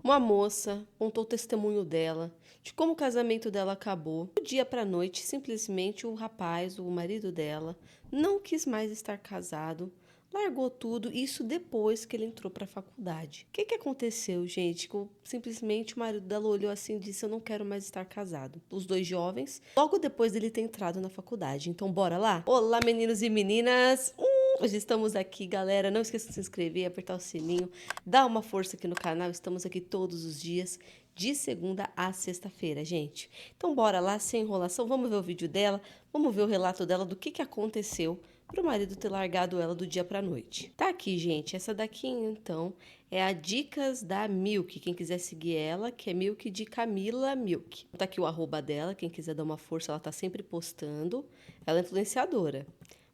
Uma moça contou o testemunho dela, de como o casamento dela acabou. Do dia para a noite, simplesmente o rapaz, o marido dela, não quis mais estar casado, largou tudo, isso depois que ele entrou para a faculdade. O que aconteceu, gente? Simplesmente o marido dela olhou assim e disse: eu não quero mais estar casado. Os dois jovens, logo depois dele ter entrado na faculdade. Então, bora lá? Olá, meninos e meninas! Hoje estamos aqui, galera. Não esqueça de se inscrever, apertar o sininho, dar uma força aqui no canal. Estamos aqui todos os dias, de segunda a sexta-feira, gente. Então, bora lá, sem enrolação. Vamos ver o vídeo dela, vamos ver o relato dela do que aconteceu para o marido ter largado ela do dia para noite. Tá aqui, gente. Essa daqui, então, é a Dicas da Milk. Quem quiser seguir ela, que é Milk de Camila Milk. Tá aqui o arroba dela. Quem quiser dar uma força, ela tá sempre postando. Ela é influenciadora.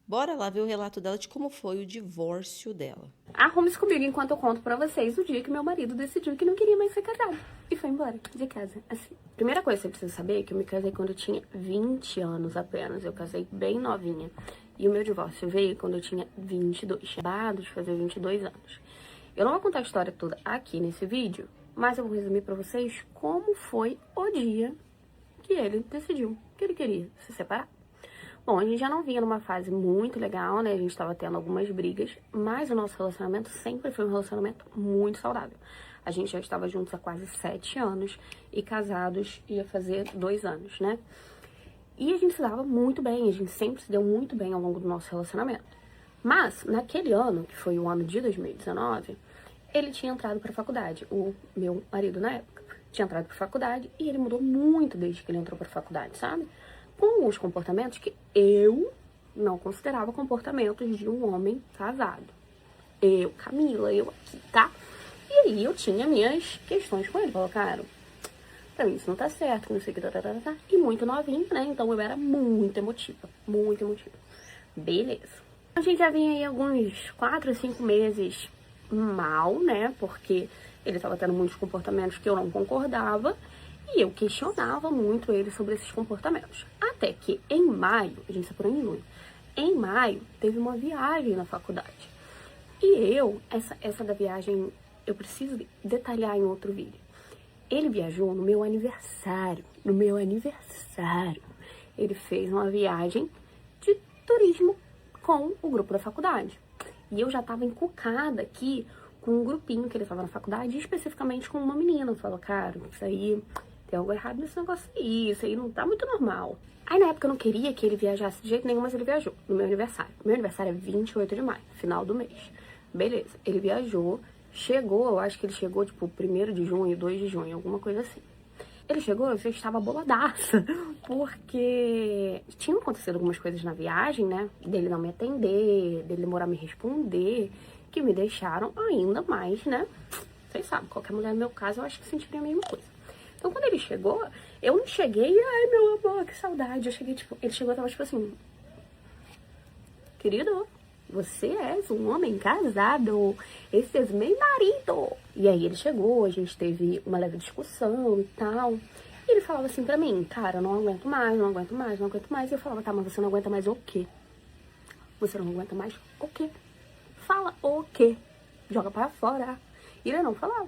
Bora lá ver o relato dela de como foi o divórcio dela. Arrume-se comigo enquanto eu conto pra vocês o dia que meu marido decidiu que não queria mais ser casado. E foi embora de casa, assim. Primeira coisa que você precisa saber é que eu me casei quando eu tinha 20 anos apenas. Eu casei bem novinha. E o meu divórcio veio quando eu tinha 22. Acabado de fazer 22 anos. Eu não vou contar a história toda aqui nesse vídeo, mas eu vou resumir pra vocês como foi o dia que ele decidiu que ele queria se separar. Bom, a gente já não vinha numa fase muito legal, né? A gente tava tendo algumas brigas, mas o nosso relacionamento sempre foi um relacionamento muito saudável. A gente já estava juntos há quase 7 anos e casados ia fazer 2 anos, né? E a gente se dava muito bem, a gente sempre se deu muito bem ao longo do nosso relacionamento. Mas, naquele ano, que foi o ano de 2019, ele tinha entrado pra faculdade, o meu marido na época. Tinha entrado pra faculdade e ele mudou muito desde que ele entrou pra faculdade, sabe? Com alguns comportamentos que eu não considerava comportamentos de um homem casado. Eu, Camila, eu aqui, tá? E aí eu tinha minhas questões com ele. Falou, cara, pra mim isso não tá certo, não sei o que, tá. E muito novinha, né? Então eu era muito emotiva, muito emotiva. Beleza. A gente já vinha aí alguns 4 ou 5 meses mal, né? Porque ele tava tendo muitos comportamentos que eu não concordava. E eu questionava muito ele sobre esses comportamentos. Até que em maio, a gente separou em junho, em maio teve uma viagem na faculdade. E essa da viagem, eu preciso detalhar em outro vídeo. Ele viajou no meu aniversário. No meu aniversário. Ele fez uma viagem de turismo com o grupo da faculdade. E eu já tava encucada aqui com um grupinho que ele tava na faculdade, especificamente com uma menina. Eu falo, cara, isso aí tem algo errado nesse negócio aí, isso aí não tá muito normal. Aí na época eu não queria que ele viajasse de jeito nenhum, mas ele viajou no meu aniversário. Meu aniversário é 28 de maio, final do mês. Beleza, ele viajou, chegou, eu acho que ele chegou tipo 1º de junho, 2 de junho, alguma coisa assim. Ele chegou, eu estava boladaça, porque tinham acontecido algumas coisas na viagem, né? Dele não me atender, dele demorar a me responder, que me deixaram ainda mais, né? Vocês sabem, qualquer mulher no meu caso, eu acho que sentiria a mesma coisa. Então, quando ele chegou, eu não cheguei, ai, meu amor, que saudade. Eu cheguei, tipo, ele chegou e tava, tipo assim, querido, você és um homem casado, esse é meu marido. E aí ele chegou, a gente teve uma leve discussão e tal. E ele falava assim pra mim, cara, eu não aguento mais, não aguento mais, não aguento mais. E eu falava, tá, mas você não aguenta mais o quê? Você não aguenta mais o quê? Fala o quê? Joga para fora. E ele não falava.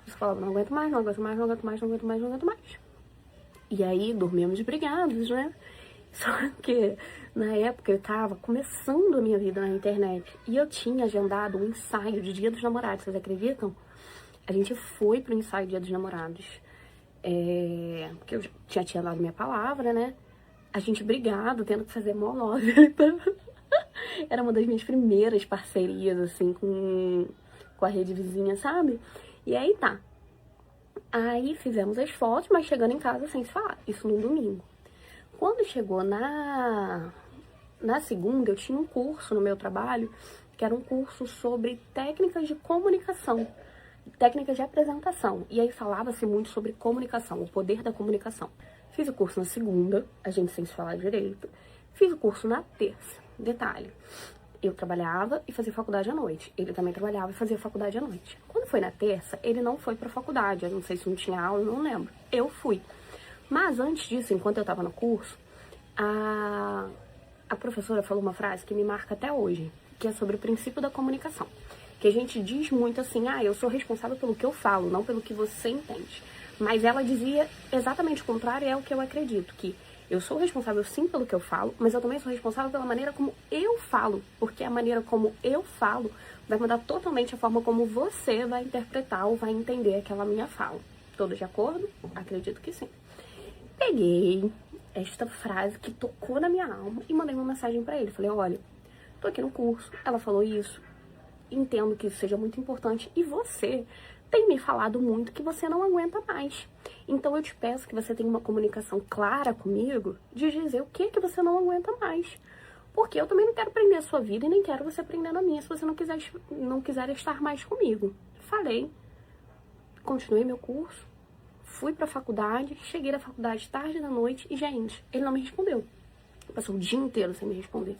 Eu falava, não aguento mais, não aguento mais, não aguento mais, não aguento mais, não aguento mais. E aí, dormíamos brigados, né? Só que, na época, eu tava começando a minha vida na internet. E eu tinha agendado um ensaio de Dia dos Namorados, vocês acreditam? A gente foi pro ensaio Dia dos Namorados. Porque eu já tinha dado minha palavra, né? A gente brigado, tendo que fazer monólogo. Era uma das minhas primeiras parcerias, assim, com a rede vizinha, sabe? E aí tá. Aí fizemos as fotos, mas chegando em casa sem se falar. Isso no domingo. Quando chegou na segunda, eu tinha um curso no meu trabalho, que era um curso sobre técnicas de comunicação, técnicas de apresentação. E aí falava-se muito sobre comunicação, o poder da comunicação. Fiz o curso na segunda, a gente sem se falar direito. Fiz o curso na terça. Detalhe. Eu trabalhava e fazia faculdade à noite. Ele também trabalhava e fazia faculdade à noite. Quando foi na terça, ele não foi pra faculdade. Eu não sei se não tinha aula, eu não lembro. Eu fui. Mas antes disso, enquanto eu tava no curso, a professora falou uma frase que me marca até hoje, que é sobre o princípio da comunicação. Que a gente diz muito assim, eu sou responsável pelo que eu falo, não pelo que você entende. Mas ela dizia exatamente o contrário, é o que eu acredito, que eu sou responsável sim pelo que eu falo, mas eu também sou responsável pela maneira como eu falo, porque a maneira como eu falo vai mudar totalmente a forma como você vai interpretar ou vai entender aquela minha fala. Todos de acordo? Acredito que sim. Peguei esta frase que tocou na minha alma e mandei uma mensagem pra ele. Falei, olha, tô aqui no curso, ela falou isso, entendo que isso seja muito importante e você tem me falado muito que você não aguenta mais. Então eu te peço que você tenha uma comunicação clara comigo de dizer o que você não aguenta mais. Porque eu também não quero prender a sua vida e nem quero você prendendo a minha se você não quiser estar mais comigo. Falei, continuei meu curso, fui pra faculdade, cheguei na faculdade tarde da noite e, gente, ele não me respondeu. Passou o dia inteiro sem me responder.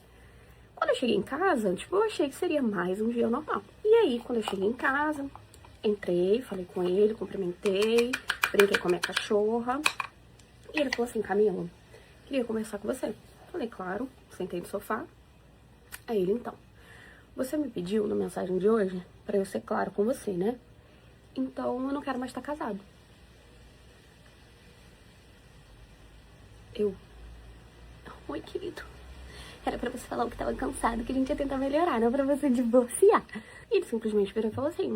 Quando eu cheguei em casa, eu achei que seria mais um dia normal. E aí, quando eu cheguei em casa, entrei, falei com ele, cumprimentei, brinquei com a minha cachorra. E ele falou assim, Camila, queria conversar com você. Falei, claro, sentei no sofá. Aí ele, então, você me pediu na mensagem de hoje pra eu ser claro com você, né? Então, eu não quero mais estar casado. Oi, querido. Era pra você falar o que tava cansado, que a gente ia tentar melhorar, não pra você divorciar. E ele simplesmente virou e falou assim,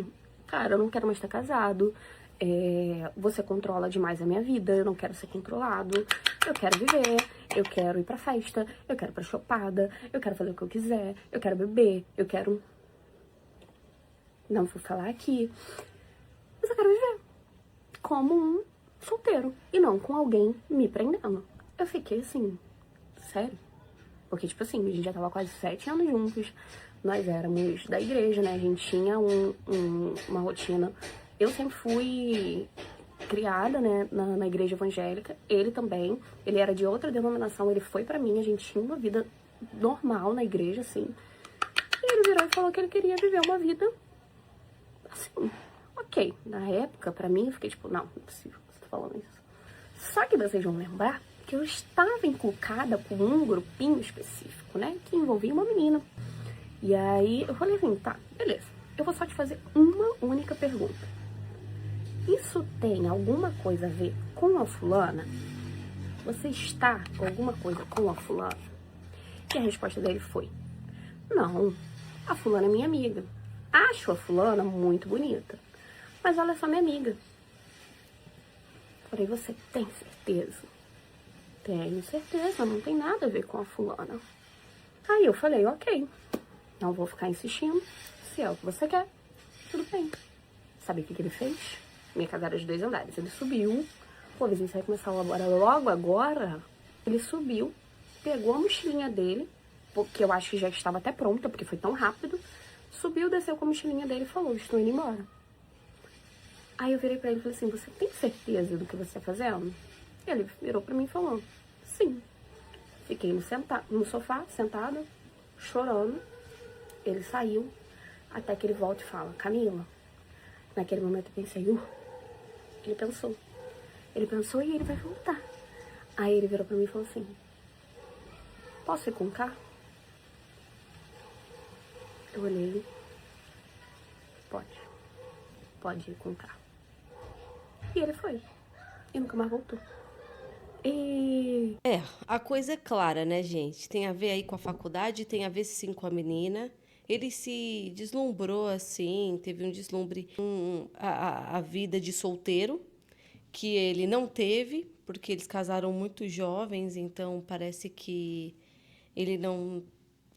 cara, eu não quero mais estar casado, você controla demais a minha vida, eu não quero ser controlado, eu quero viver, eu quero ir pra festa, eu quero ir pra chopada, eu quero fazer o que eu quiser, eu quero beber, eu quero... Não vou falar aqui, mas eu quero viver como um solteiro e não com alguém me prendendo. Eu fiquei assim, sério? Porque, tipo assim, a gente já tava quase 7 anos juntos, nós éramos da igreja, né? A gente tinha uma rotina. Eu sempre fui criada, né, na igreja evangélica, ele também. Ele era de outra denominação, ele foi pra mim, a gente tinha uma vida normal na igreja, assim. E ele virou e falou que ele queria viver uma vida assim, ok. Na época, pra mim, eu fiquei tipo, não é possível que você tá falando isso. Só que vocês vão lembrar que eu estava inculcada com um grupinho específico, né? Que envolvia uma menina. E aí eu falei assim, tá, beleza. Eu vou só te fazer uma única pergunta. Isso tem alguma coisa a ver com a fulana? Você está com alguma coisa com a fulana? E a resposta dele foi, não, a fulana é minha amiga. Acho a fulana muito bonita, mas ela é só minha amiga. Falei, você tem certeza? Tenho certeza, não tem nada a ver com a fulana. Aí eu falei, ok, não vou ficar insistindo, se é o que você quer, tudo bem. Sabe o que ele fez? Minha casa era de 2 andares, ele subiu, pô, vizinho, você vai começar a elaborar logo agora? Ele subiu, pegou a mochilinha dele, porque eu acho que já estava até pronta, porque foi tão rápido, subiu, desceu com a mochilinha dele e falou, estou indo embora. Aí eu virei pra ele e falei assim, você tem certeza do que você tá fazendo? Ele virou pra mim e falou, sim. Fiquei no sofá, sentada, chorando. Ele saiu, até que ele volta e fala, Camila. Naquele momento eu pensei, ele pensou. Ele pensou e ele vai voltar. Aí ele virou pra mim e falou assim, posso ir com o carro? Eu olhei, pode ir com o carro. E ele foi, e nunca mais voltou. A coisa é clara, né, gente? Tem a ver aí com a faculdade, tem a ver sim com a menina. Ele se deslumbrou assim, teve um deslumbre a vida de solteiro, que ele não teve, porque eles casaram muito jovens, então parece que ele não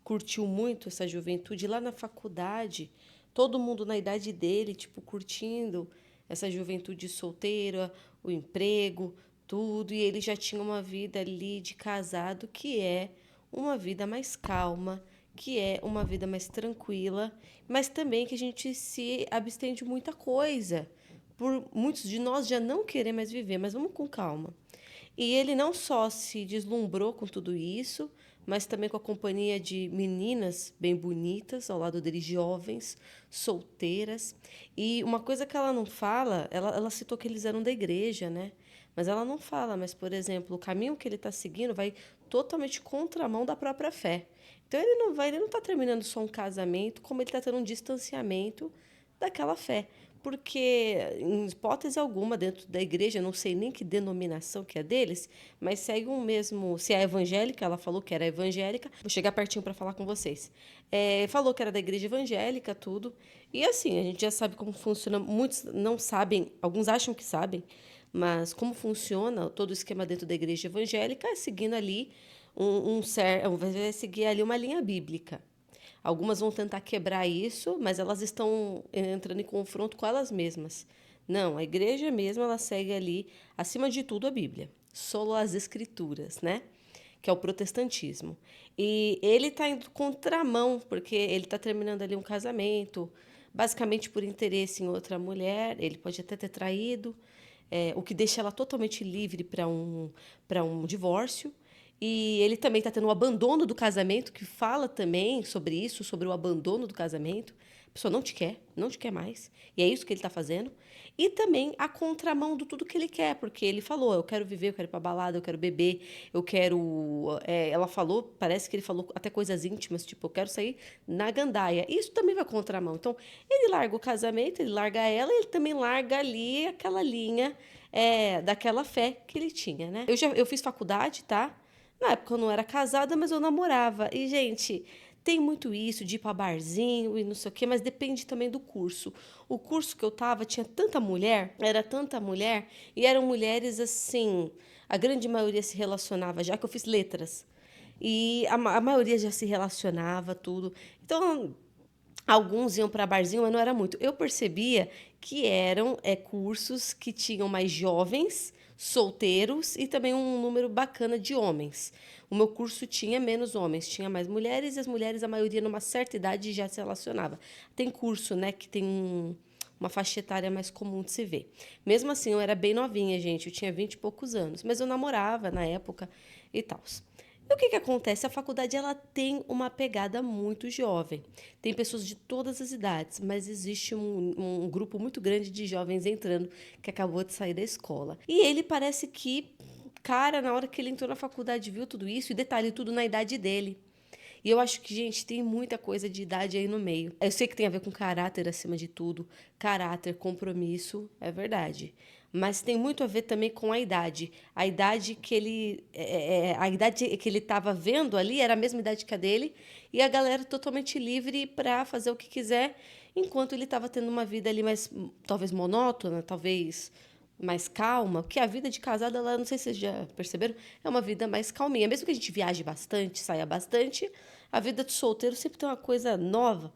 curtiu muito essa juventude. Lá na faculdade, todo mundo na idade dele, tipo, curtindo essa juventude solteira, o emprego, tudo, e ele já tinha uma vida ali de casado que é uma vida mais calma, que é uma vida mais tranquila, mas também que a gente se abstém de muita coisa. Por muitos de nós já não querer mais viver, mas vamos com calma. E ele não só se deslumbrou com tudo isso, mas também com a companhia de meninas bem bonitas, ao lado dele, jovens, solteiras. E uma coisa que ela não fala, ela citou que eles eram da igreja, né? Mas ela não fala, mas, por exemplo, o caminho que ele está seguindo vai totalmente contramão da própria fé. Então ele não está terminando só um casamento, como ele está tendo um distanciamento daquela fé. Porque, em hipótese alguma, dentro da igreja, não sei nem que denominação que é deles, mas segue um mesmo. Se é evangélica, ela falou que era evangélica. Vou chegar pertinho para falar com vocês. Falou que era da igreja evangélica, tudo. E assim, a gente já sabe como funciona. Muitos não sabem, alguns acham que sabem, mas como funciona todo o esquema dentro da igreja evangélica é seguindo ali vai seguir ali uma linha bíblica. Algumas vão tentar quebrar isso, mas elas estão entrando em confronto com elas mesmas. Não, a igreja mesmo, ela segue ali, acima de tudo, a Bíblia. Solo as escrituras, né? Que é o protestantismo. E ele está indo contramão, porque ele está terminando ali um casamento, basicamente por interesse em outra mulher, ele pode até ter traído, o que deixa ela totalmente livre para um divórcio. E ele também está tendo o abandono do casamento, que fala também sobre isso, sobre o abandono do casamento. A pessoa não te quer mais. E é isso que ele está fazendo. E também a contramão de tudo que ele quer, porque ele falou, eu quero viver, eu quero ir para balada, eu quero beber, eu quero... ela falou, parece que ele falou até coisas íntimas, tipo, eu quero sair na gandaia. Isso também vai contramão. Então, ele larga o casamento, ele larga ela, ele também larga ali aquela linha daquela fé que ele tinha, né? Eu fiz faculdade, tá? Na época eu não era casada, mas eu namorava. E, gente, tem muito isso de ir para barzinho e não sei o quê, mas depende também do curso. O curso que eu tava tinha tanta mulher, era tanta mulher, e eram mulheres assim, a grande maioria se relacionava, já que eu fiz letras. E a maioria já se relacionava, tudo. Então, alguns iam para barzinho, mas não era muito. Eu percebia que eram cursos que tinham mais jovens, solteiros e também um número bacana de homens. O meu curso tinha menos homens, tinha mais mulheres, e as mulheres, a maioria, numa certa idade, já se relacionava. Tem curso, né, que tem uma faixa etária mais comum de se ver. Mesmo assim, eu era bem novinha, gente, eu tinha 20 e poucos anos, mas eu namorava na época e tal. E o que acontece? A faculdade ela tem uma pegada muito jovem. Tem pessoas de todas as idades, mas existe um grupo muito grande de jovens entrando que acabou de sair da escola. E ele parece que, cara, na hora que ele entrou na faculdade, viu tudo isso, e detalhe, tudo na idade dele. E eu acho que, gente, tem muita coisa de idade aí no meio. Eu sei que tem a ver com caráter acima de tudo. Caráter, compromisso, é verdade. Mas tem muito a ver também com a idade. A idade que ele estava vendo ali era a mesma idade que a dele. E a galera totalmente livre para fazer o que quiser, enquanto ele estava tendo uma vida ali mais, talvez monótona, talvez mais calma, porque a vida de casada, ela, não sei se vocês já perceberam, é uma vida mais calminha. Mesmo que a gente viaje bastante, saia bastante, a vida de solteiro sempre tem uma coisa nova.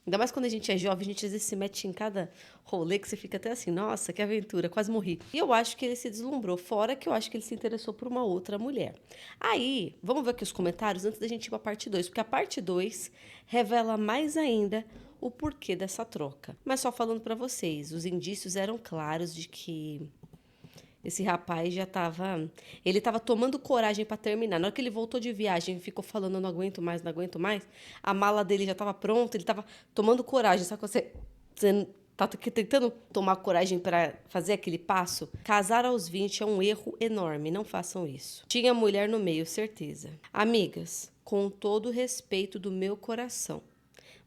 Ainda mais quando a gente é jovem, a gente às vezes se mete em cada rolê que você fica até assim, nossa, que aventura, quase morri. E eu acho que ele se deslumbrou, fora que eu acho que ele se interessou por uma outra mulher. Aí, vamos ver aqui os comentários antes da gente ir para a parte 2, porque a parte 2 revela mais ainda o porquê dessa troca. Mas só falando para vocês, os indícios eram claros de que esse rapaz já estava... Ele estava tomando coragem para terminar. Na hora que ele voltou de viagem, ficou falando, não aguento mais, não aguento mais. A mala dele já estava pronta, ele estava tomando coragem. Sabe quando você tá tentando tomar coragem para fazer aquele passo? Casar aos 20 é um erro enorme. Não façam isso. Tinha mulher no meio, certeza. Amigas, com todo o respeito do meu coração,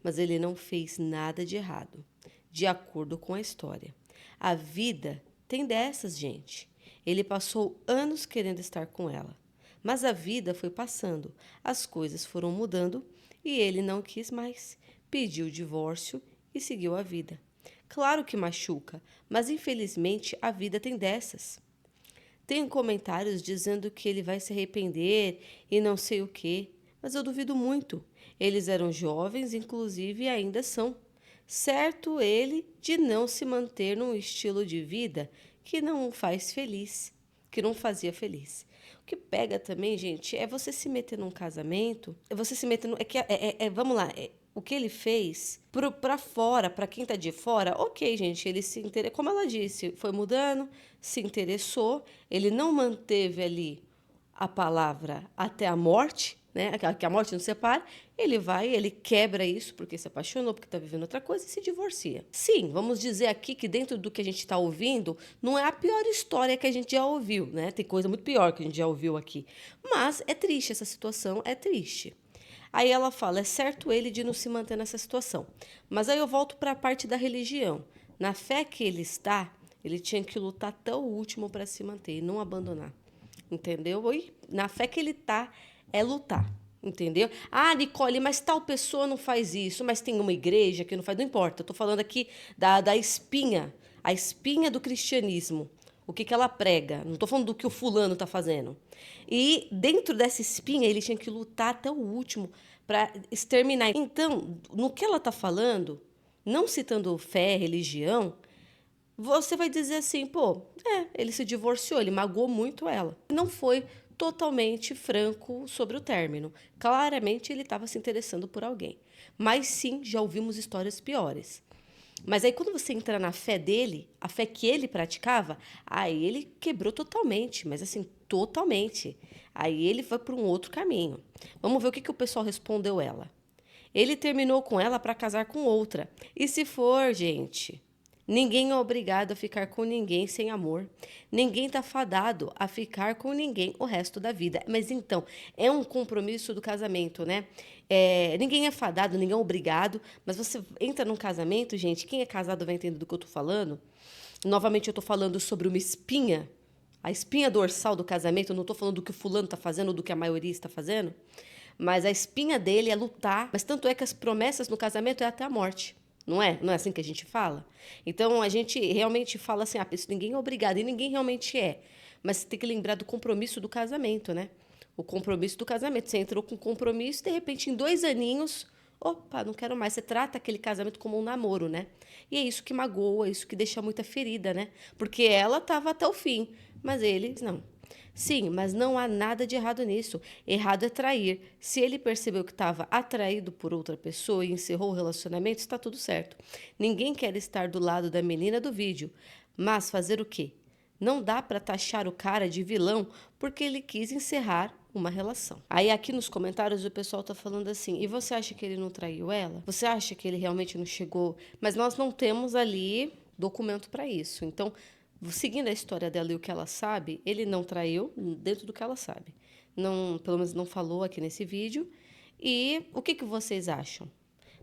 mas ele não fez nada de errado, de acordo com a história. A vida tem dessas, gente. Ele passou anos querendo estar com ela, mas a vida foi passando, as coisas foram mudando e ele não quis mais. Pediu o divórcio e seguiu a vida. Claro que machuca, mas infelizmente a vida tem dessas. Tem comentários dizendo que ele vai se arrepender e não sei o quê, mas eu duvido muito. Eles eram jovens, inclusive, e ainda são. Certo ele de não se manter num estilo de vida que não o faz feliz, que não fazia feliz. O que pega também, gente, é você se meter num casamento, é você se meter vamos lá, o que ele fez para fora, para quem tá de fora, ok, gente, ele se interessou, como ela disse, foi mudando, se interessou, ele não manteve ali a palavra até a morte, né? Que a morte não separa, ele quebra isso porque se apaixonou, porque está vivendo outra coisa e se divorcia. Sim, vamos dizer aqui que dentro do que a gente está ouvindo, não é a pior história que a gente já ouviu, né? Tem coisa muito pior que a gente já ouviu aqui. Mas é triste, essa situação é triste. Aí ela fala, é certo ele de não se manter nessa situação. Mas aí eu volto para a parte da religião. Na fé que ele está, ele tinha que lutar até o último para se manter e não abandonar. Entendeu? E na fé que ele está, é lutar. Entendeu? Ah, Nicole, mas tal pessoa não faz isso, mas tem uma igreja que não faz, não importa. Eu estou falando aqui da espinha, a espinha do cristianismo. O que ela prega. Não estou falando do que o fulano está fazendo. E dentro dessa espinha, ele tinha que lutar até o último para exterminar. Então, no que ela está falando, não citando fé, religião, você vai dizer assim, pô, ele se divorciou, ele magoou muito ela. Não foi totalmente franco sobre o término. Claramente ele estava se interessando por alguém. Mas sim, já ouvimos histórias piores. Mas aí quando você entra na fé dele, a fé que ele praticava, aí ele quebrou totalmente, mas assim, totalmente. Aí ele foi para um outro caminho. Vamos ver o que o pessoal respondeu ela. Ele terminou com ela para casar com outra. E se for, gente, ninguém é obrigado a ficar com ninguém sem amor. Ninguém está fadado a ficar com ninguém o resto da vida. Mas então, é um compromisso do casamento, né? Ninguém é fadado, ninguém é obrigado. Mas você entra num casamento, gente, quem é casado vai entender do que eu estou falando. Novamente, eu estou falando sobre uma espinha. A espinha dorsal do casamento, eu não estou falando do que o fulano está fazendo ou do que a maioria está fazendo. Mas a espinha dele é lutar. Mas tanto é que as promessas no casamento é até a morte. Não é? Não é assim que a gente fala? Então, a gente realmente fala assim, ninguém é obrigado, e ninguém realmente é. Mas você tem que lembrar do compromisso do casamento, né? O compromisso do casamento. Você entrou com compromisso, de repente, em 2 aninhos, opa, não quero mais. Você trata aquele casamento como um namoro, né? E é isso que magoa, é isso que deixa muita ferida, né? Porque ela estava até o fim, mas ele, não. Sim, mas não há nada de errado nisso. Errado é trair. Se ele percebeu que estava atraído por outra pessoa e encerrou o relacionamento, está tudo certo. Ninguém quer estar do lado da menina do vídeo. Mas fazer o quê? Não dá para taxar o cara de vilão porque ele quis encerrar uma relação. Aí aqui nos comentários o pessoal tá falando assim, e você acha que ele não traiu ela? Você acha que ele realmente não chegou? Mas nós não temos ali documento para isso. Então, seguindo a história dela e o que ela sabe, ele não traiu dentro do que ela sabe. Não, pelo menos não falou aqui nesse vídeo. E o que vocês acham?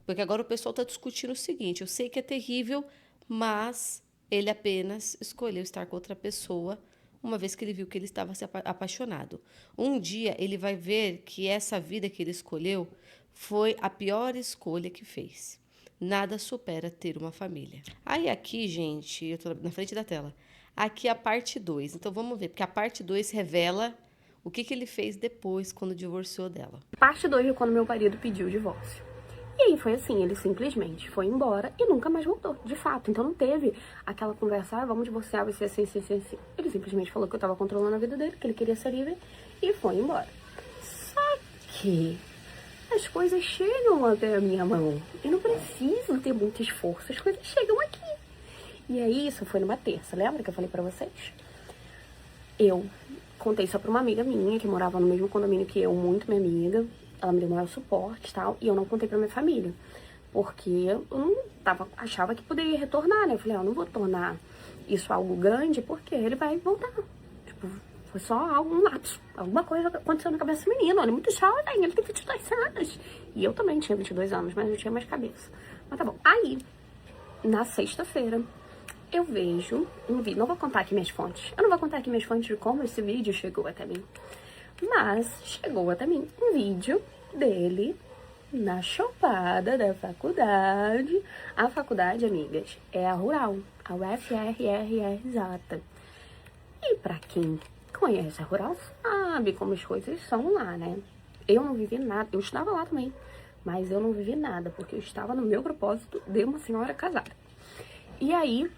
Porque agora o pessoal está discutindo o seguinte, eu sei que é terrível, mas ele apenas escolheu estar com outra pessoa, uma vez que ele viu que ele estava se apaixonado. Um dia ele vai ver que essa vida que ele escolheu foi a pior escolha que fez. Nada supera ter uma família. Aí aqui, gente, eu tô na frente da tela. Aqui é a parte 2. Então vamos ver, porque a parte 2 revela o que ele fez depois, quando divorciou dela. Parte 2 é quando meu marido pediu o divórcio. E aí foi assim, ele simplesmente foi embora e nunca mais voltou, de fato. Então não teve aquela conversa, vamos divorciar, vai ser assim, assim, assim, assim. Ele simplesmente falou que eu tava controlando a vida dele, que ele queria ser livre e foi embora. Só que as coisas chegam até a minha mão. Eu não preciso ter muito esforço, as coisas chegam aqui. E aí, isso foi numa terça, lembra que eu falei pra vocês? Eu contei só pra uma amiga minha, que morava no mesmo condomínio que eu, muito minha amiga. Ela me deu maior suporte e tal, e eu não contei pra minha família. Porque eu não achava que poderia retornar, né? Eu falei, eu não vou tornar isso algo grande, porque ele vai voltar. Tipo, foi só um lapso. Alguma coisa aconteceu na cabeça do menino. Ele é muito jovem, ele tem 22 anos. E eu também tinha 22 anos, mas eu tinha mais cabeça. Mas tá bom. Aí, na sexta-feira, eu vejo um vídeo. Não vou contar aqui minhas fontes. Eu não vou contar aqui minhas fontes de como esse vídeo chegou até mim. Mas chegou até mim um vídeo dele na chopada da faculdade. A faculdade, amigas, é a Rural, a UFRRJ. E pra quem conhece a Rural sabe como as coisas são lá, né? Eu não vivi nada, eu estava lá também, mas eu não vivi nada, porque eu estava no meu propósito de uma senhora casada. E aí,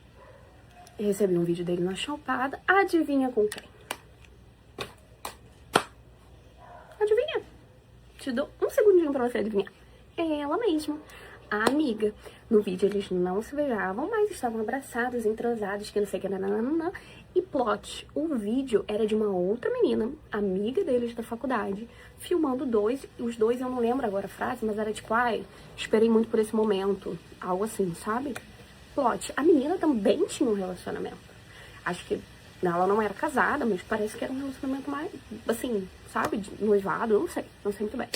eu recebi um vídeo dele na chopada, adivinha com quem? Adivinha? Te dou um segundinho pra você adivinhar. É ela mesma. a amiga. No vídeo eles não se beijavam, mas estavam abraçados, entrosados, que não sei o que, nananana. E plot, o vídeo era de uma outra menina, amiga deles da faculdade, filmando os dois eu não lembro agora a frase, mas era tipo, ai, esperei muito por esse momento, algo assim, sabe? Plot, a menina também tinha um relacionamento. Acho que ela não era casada, mas parece que era um relacionamento mais, assim, sabe, de noivado, não sei muito bem.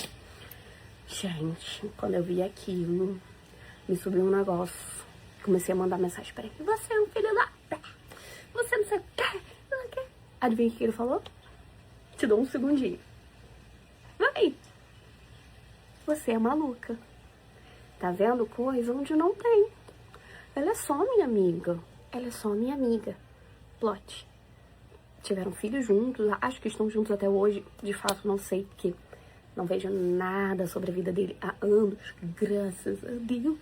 Gente, quando eu vi aquilo, me subiu um negócio. Comecei a mandar mensagem pra ele. Você é um filho da... Você não sei o quê, não sei o quê. Adivinha o que ele falou? Te dou um segundinho. Vai. Você é maluca. Tá vendo coisa onde não tem. Ela é só minha amiga. Ela é só minha amiga. Plot. Tiveram filhos juntos. Acho que estão juntos até hoje. De fato, não sei porque... Não vejo nada sobre a vida dele há anos, graças a Deus.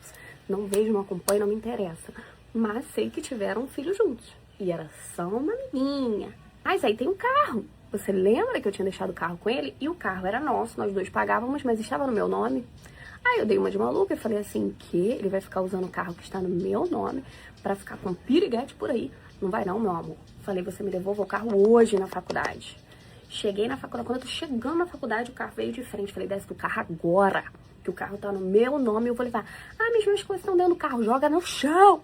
Não vejo, não acompanho, não me interessa. Mas sei que tiveram um filho juntos. E era só uma menina. Mas aí tem um carro. Você lembra que eu tinha deixado o carro com ele? E o carro era nosso, nós dois pagávamos, mas estava no meu nome. Aí eu dei uma de maluca e falei assim, que ele vai ficar usando o carro que está no meu nome pra ficar com piriguete por aí. Não vai não, meu amor. Falei, você me devolva o carro hoje na faculdade. Cheguei na faculdade, quando eu tô chegando na faculdade, o carro veio de frente. Falei, desce do carro agora, que o carro tá no meu nome, eu vou levar. Ah, mas minhas coisas estão dentro do carro, joga no chão.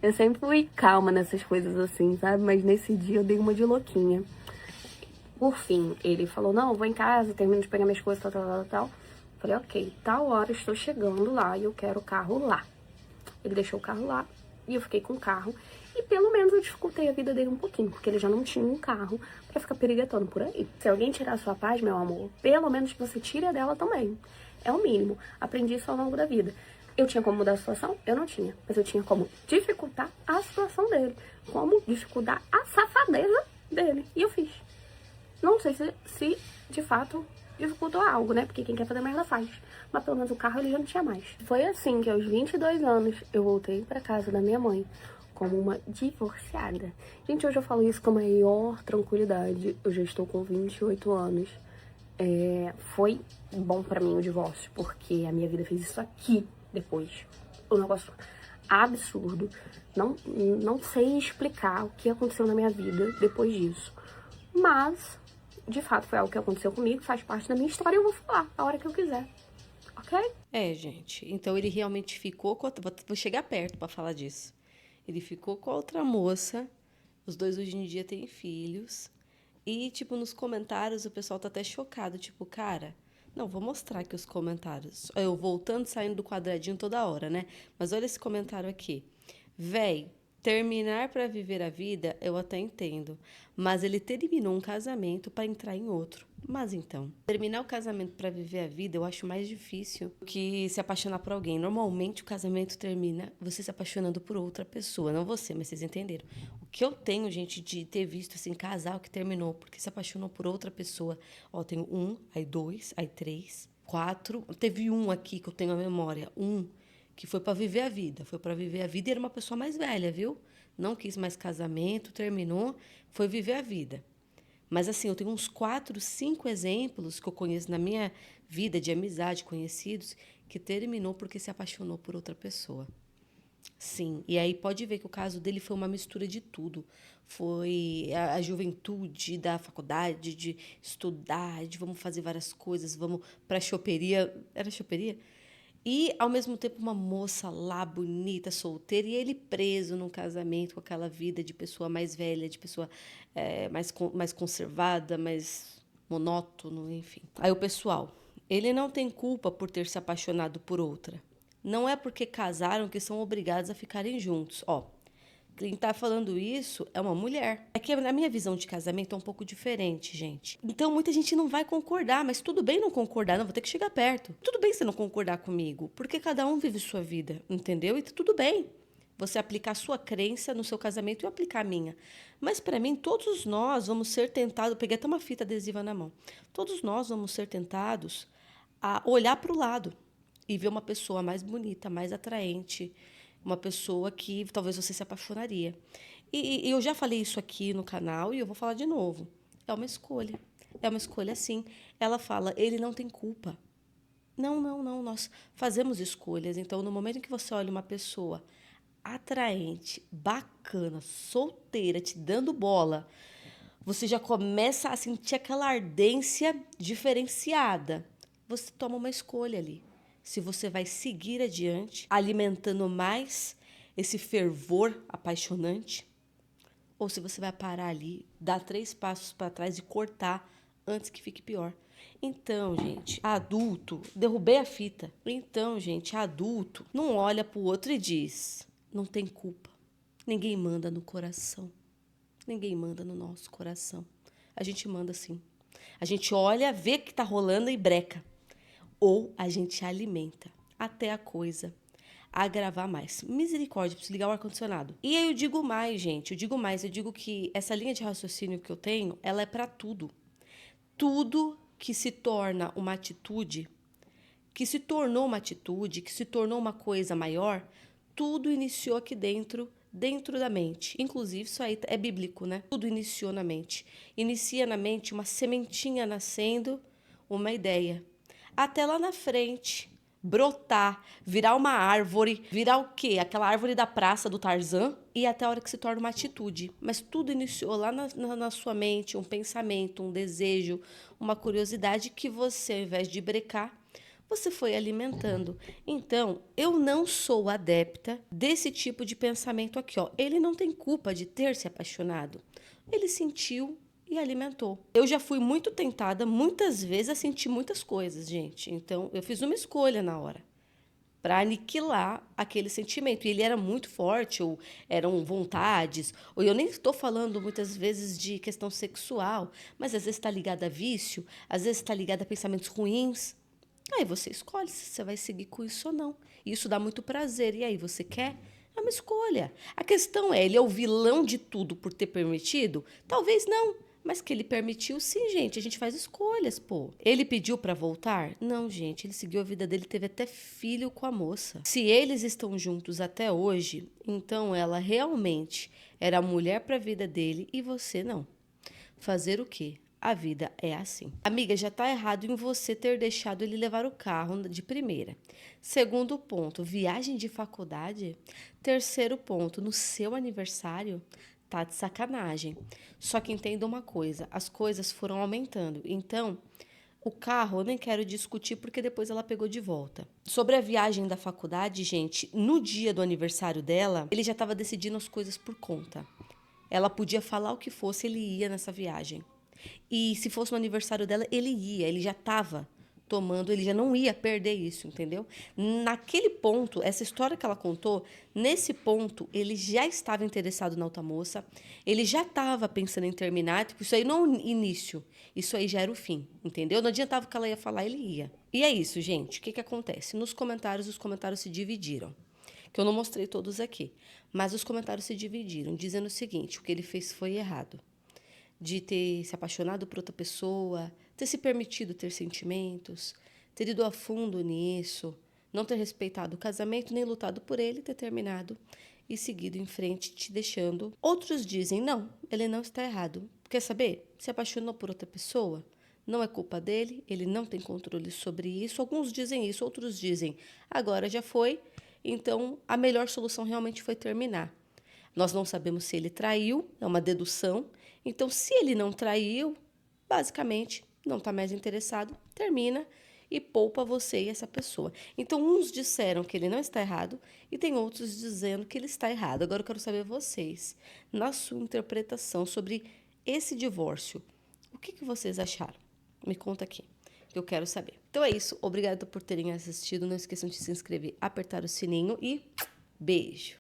Eu sempre fui calma nessas coisas assim, sabe? Mas nesse dia eu dei uma de louquinha. Por fim, ele falou, não, eu vou em casa, termino de pegar minhas coisas, tal. Falei, ok, tal hora estou chegando lá e eu quero o carro lá. Ele deixou o carro lá e eu fiquei com o carro. E pelo menos eu dificultei a vida dele um pouquinho, porque ele já não tinha um carro pra ficar periguetando por aí. Se alguém tirar a sua paz, meu amor, pelo menos que você tire a dela também. É o mínimo. Aprendi isso ao longo da vida. Eu tinha como mudar a situação? Eu não tinha. Mas eu tinha como dificultar a situação dele. Como dificultar a safadeza dele. E eu fiz. Não sei se de fato dificultou algo, né? Porque quem quer fazer merda faz. Mas pelo menos o carro ele já não tinha mais. Foi assim que aos 22 anos eu voltei pra casa da minha mãe como uma divorciada. Gente, hoje eu falo isso com a maior tranquilidade. Eu já estou com 28 anos. Foi bom pra mim o divórcio, porque a minha vida fez isso aqui depois. Um negócio absurdo. Não sei explicar o que aconteceu na minha vida depois disso. Mas, de fato, foi algo que aconteceu comigo, faz parte da minha história e eu vou falar a hora que eu quiser. Ok? Gente, então ele realmente ficou com vou chegar perto pra falar disso. Ele ficou com a outra moça, os dois hoje em dia têm filhos, e, tipo, nos comentários o pessoal tá até chocado, tipo, cara, não, vou mostrar aqui os comentários. Eu voltando, saindo do quadradinho toda hora, né? Mas olha esse comentário aqui. Véi, terminar pra viver a vida, eu até entendo, mas ele terminou um casamento pra entrar em outro. Mas então, terminar o casamento pra viver a vida eu acho mais difícil do que se apaixonar por alguém. Normalmente o casamento termina você se apaixonando por outra pessoa, não você, mas vocês entenderam. O que eu tenho, gente, de ter visto assim casal que terminou porque se apaixonou por outra pessoa. Ó, tenho 1, aí 2, aí 3, 4. Teve um aqui que eu tenho a memória, que foi pra viver a vida. Foi pra viver a vida e era uma pessoa mais velha, viu? Não quis mais casamento, terminou, foi viver a vida. Mas assim, eu tenho uns 4, 5 exemplos que eu conheço na minha vida de amizade, conhecidos, que terminou porque se apaixonou por outra pessoa. Sim, e aí pode ver que o caso dele foi uma mistura de tudo. Foi a juventude da faculdade, de estudar, de vamos fazer várias coisas, vamos pra choperia. Era choperia? E, ao mesmo tempo, uma moça lá, bonita, solteira, e ele preso num casamento com aquela vida de pessoa mais velha, de pessoa mais conservada, mais monótono, enfim. Aí o pessoal, ele não tem culpa por ter se apaixonado por outra. Não é porque casaram que são obrigados a ficarem juntos. Ó, quem tá falando isso é uma mulher. É que a minha visão de casamento é um pouco diferente, gente. Então, muita gente não vai concordar, mas tudo bem não concordar, não vou ter que chegar perto. Tudo bem você não concordar comigo, porque cada um vive sua vida, entendeu? E tudo bem você aplicar a sua crença no seu casamento e eu aplicar a minha. Mas, para mim, todos nós vamos ser tentados... Peguei até uma fita adesiva na mão. Todos nós vamos ser tentados a olhar para o lado e ver uma pessoa mais bonita, mais atraente, uma pessoa que talvez você se apaixonaria. E eu já falei isso aqui no canal e eu vou falar de novo. É uma escolha. É uma escolha, sim. Ela fala, ele não tem culpa. Não, não, não. Nós fazemos escolhas. Então, no momento em que você olha uma pessoa atraente, bacana, solteira, te dando bola, você já começa a sentir aquela ardência diferenciada. Você toma uma escolha ali. Se você vai seguir adiante, alimentando mais esse fervor apaixonante, ou se você vai parar ali, dar 3 passos para trás e cortar antes que fique pior. Então, gente, adulto, derrubei a fita. Então, gente, adulto não olha para o outro e diz: não tem culpa. Ninguém manda no coração. Ninguém manda no nosso coração. A gente manda sim. A gente olha, vê que tá rolando e breca. Ou a gente alimenta até a coisa agravar mais. Misericórdia, preciso ligar o ar-condicionado. E aí eu digo mais, gente. Eu digo que essa linha de raciocínio que eu tenho, ela é para tudo. Tudo que se torna uma atitude, que se tornou uma atitude, que se tornou uma coisa maior, tudo iniciou aqui dentro da mente. Inclusive, isso aí é bíblico, né? Tudo iniciou na mente. Inicia na mente uma sementinha nascendo, uma ideia. Até lá na frente, brotar, virar uma árvore, virar o quê? Aquela árvore da praça do Tarzan, e até a hora que se torna uma atitude. Mas tudo iniciou lá na sua mente, um pensamento, um desejo, uma curiosidade que você, ao invés de brecar, você foi alimentando. Então, eu não sou adepta desse tipo de pensamento aqui, ó. Ele não tem culpa de ter se apaixonado. Ele sentiu e alimentou. Eu já fui muito tentada, muitas vezes, a sentir muitas coisas, gente. Então, eu fiz uma escolha na hora para aniquilar aquele sentimento. E ele era muito forte, ou eram vontades, ou eu nem estou falando muitas vezes de questão sexual, mas às vezes está ligado a vício, às vezes está ligado a pensamentos ruins. Aí você escolhe se você vai seguir com isso ou não. Isso dá muito prazer. E aí, você quer? É uma escolha. A questão é, ele é o vilão de tudo por ter permitido? Talvez não. Mas que ele permitiu, sim, gente. A gente faz escolhas, pô. Ele pediu pra voltar? Não, gente. Ele seguiu a vida dele, teve até filho com a moça. Se eles estão juntos até hoje, então ela realmente era a mulher pra vida dele e você não. Fazer o quê? A vida é assim. Amiga, já tá errado em você ter deixado ele levar o carro de primeira. Segundo ponto, viagem de faculdade. Terceiro ponto, no seu aniversário. Tá de sacanagem. Só que entenda uma coisa, as coisas foram aumentando. Então, o carro eu nem quero discutir porque depois ela pegou de volta. Sobre a viagem da faculdade, gente, no dia do aniversário dela, ele já estava decidindo as coisas por conta. Ela podia falar o que fosse, ele ia nessa viagem. E se fosse no aniversário dela, ele ia, ele já estava tomando, ele já não ia perder isso, entendeu? Naquele ponto, essa história que ela contou, nesse ponto, ele já estava interessado na outra moça, ele já estava pensando em terminar, tipo, isso aí não é o início, isso aí já era o fim, entendeu? Não adiantava o que ela ia falar, ele ia. E é isso, gente, o que acontece? Nos comentários, os comentários se dividiram, que eu não mostrei todos aqui, mas os comentários se dividiram, dizendo o seguinte, o que ele fez foi errado. De ter se apaixonado por outra pessoa, ter se permitido ter sentimentos, ter ido a fundo nisso, não ter respeitado o casamento, nem lutado por ele, ter terminado e seguido em frente, te deixando. Outros dizem, não, ele não está errado. Quer saber? Se apaixonou por outra pessoa, não é culpa dele, ele não tem controle sobre isso. Alguns dizem isso, outros dizem, agora já foi, então a melhor solução realmente foi terminar. Nós não sabemos se ele traiu, é uma dedução. Então, se ele não traiu, basicamente, não está mais interessado, termina e poupa você e essa pessoa. Então, uns disseram que ele não está errado e tem outros dizendo que ele está errado. Agora, eu quero saber vocês, na sua interpretação sobre esse divórcio, o que vocês acharam? Me conta aqui, que eu quero saber. Então é isso, obrigada por terem assistido. Não esqueçam de se inscrever, apertar o sininho e beijo!